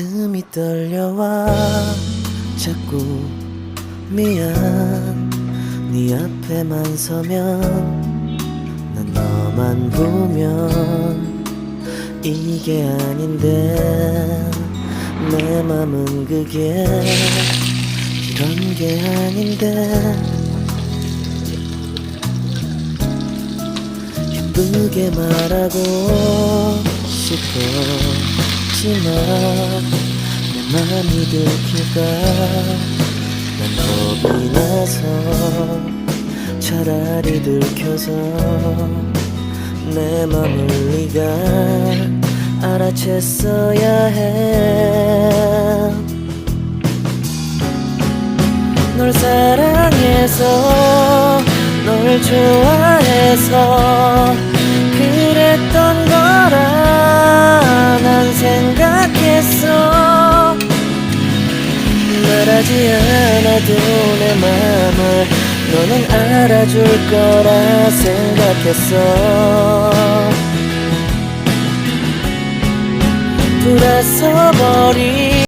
가슴이 떨려와 자꾸 미안. 네 앞에만 서면 난 너만 보면 이게 아닌데 내 맘은 그게 이런 게 아닌데 예쁘게 말하고 싶었지만 내 맘이 들킬까 난 겁이 나서 차라리 들켜서 내 맘을 네가 알아챘어야 해. 널 사랑해서 널 좋아해서 그랬던 거라 난 생각했어. 말하지 않아도 내 맘을 너는 알아줄 거라 생각했어. 돌아서 버린